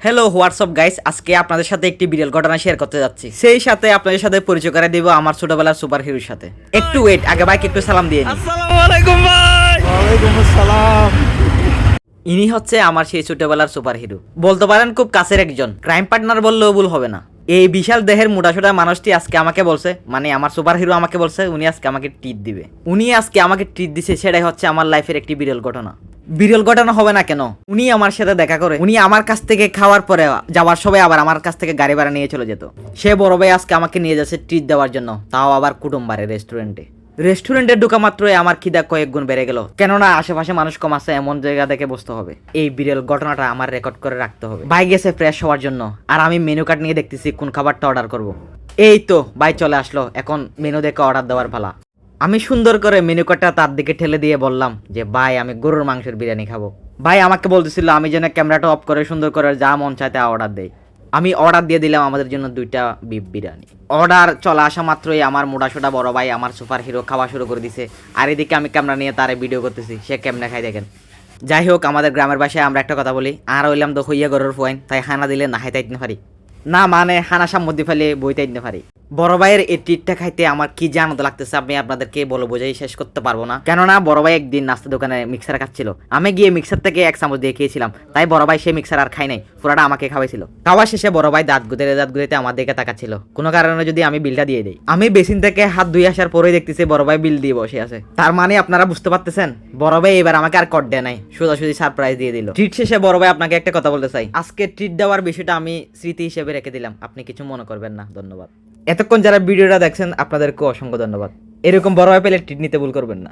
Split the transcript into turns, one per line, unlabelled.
Hello WhatsApp guys, আজকে আপনাদের সাথে একটি বিরল ঘটনা শেয়ার করতে যাচ্ছি। সেই সাথে আপনাদের সাথে পরিচয় করে দেব আমার ছোটবেলার সুপার হিরোর সাথে। একটু ওয়েট, আগে ভাইকে একটু সালাম দিয়ে নিই।
আসসালামু আলাইকুম ভাই।
ওয়ালাইকুম আসসালাম।
ইনি হচ্ছে আমার সেই ছোটবেলার সুপার হিরো, বলতে পারেন খুব কাছের একজন, ক্রাইম পার্টনার বললেও ভুল হবে না। এই বিশাল দেহের মোটাসোটা মানুষটি আজকে আমাকে বলছে, মানে আমার সুপার হিরো আমাকে বলছে উনি আজকে আমাকে ট্রিট দিবে। উনি আজকে আমাকে ট্রিট দিছে, সেটাই হচ্ছে আমার লাইফের একটি বিরল ঘটনা। বিরল ঘটনা হবে না কেন, উনি আমার সাথে দেখা করে উনি আমার কাছ থেকে খাওয়ার পরে যাওয়ার সময় আবার আমার কাছ থেকে গাড়ি ভাড়া নিয়ে চলে যেত। সে বড় ভাই আজকে আমাকে নিয়ে যাচ্ছে ট্রিট দেওয়ার জন্য, তাও আবার কুটুম্বারে রেস্টুরেন্টে ঢোকা মাত্রই আমার খিদা কয়েক গুণ বেড়ে গেল, কেননা আশেপাশে মানুষ কম আছে, এমন জায়গা দেখে বসতে হবে। এই বিরল ঘটনাটা আমার রেকর্ড করে রাখতে হবে। ভাই গেছে ফ্রেশ হওয়ার জন্য, আর আমি মেনু কার্ড নিয়ে দেখতেছি কোন খাবারটা অর্ডার করব। এই তো ভাই চলে আসলো, এখন মেনু দেখে অর্ডার দেওয়ার পালা। আমি সুন্দর করে মেনু কার্ডটা তার দিকে ঠেলে দিয়ে বললাম যে ভাই আমি গরুর মাংসের বিরিয়ানি খাবো। ভাই আমাকে বলতেছিল আমি যেন ক্যামেরাটা অফ করে সুন্দর করে যা মন চাইতে অর্ডার দেই। আমি অর্ডার দিয়ে দিলাম আমাদের জন্য 2টা বিফ বিরিয়ানি। অর্ডার চলে আসা মাত্রই আমার মোটাসোটা বড় ভাই আমার সুপার হিরো খাওয়া শুরু করে দিছে, আর এদিকে আমি ক্যামেরা নিয়ে তারে ভিডিও করতেছি, সে কেমনে খাই দেখেন। যাই হোক, আমাদের গ্রামের ভাষায় আমরা একটা কথা বলি, আর হইলাম তো হইয়া গরুর ফুয়াইন, তাই হানা দিলে না হাইতে আইতে পারি না, মানে হানা সামধ্যে ফেলে বইতে আইতে পারি। বড় ভাইয়ের এই ট্রিটটা খাইতে আমার কি যে আনন্দ লাগতেছে আমি আপনাদেরকে বলে বোঝাই শেষ করতে পারবো না। কেননা বড় ভাই একদিন নাস্তা দোকানে মিক্সার খাচ্ছিল, আমি গিয়ে মিক্সার থেকে 1 চামচ দিয়ে খেয়েছিলাম, তাই বড় ভাই সেই মিক্সার আর খাই নাই, পুরাটা আমাকে খাওয়াইছিল। খাওয়া শেষে বড় ভাই দাঁত গুঁতে আমার দিকে তাকাচ্ছিল, কোনো কারণে যদি আমি বিলটা দিয়ে দিই। আমি বেসিন থেকে হাত ধুয়ে আসার পরেই দেখতেছি বড় ভাই বিল দিয়ে বসে আছে। তার মানে আপনারা বুঝতে পারতেছেন বড় ভাই এবার আমাকে আর কট দেয় নাই, সোজাসুজি সারপ্রাইজ দিয়ে দিল। ট্রিট শেষে বড় ভাই আপনাকে একটা কথা বলতে চাই, আজকে ট্রিট দেওয়ার বিষয়টা আমি স্মৃতি হিসেবে রেখে দিলাম, আপনি কিছু মনে করবেন না। ধন্যবাদ। এতক্ষণ যারা ভিডিওটা দেখছেন আপনাদেরকে অসংখ্য ধন্যবাদ। এরকম বড় ভাই পেলে ট্রিট নিতে ভুল করবেন না।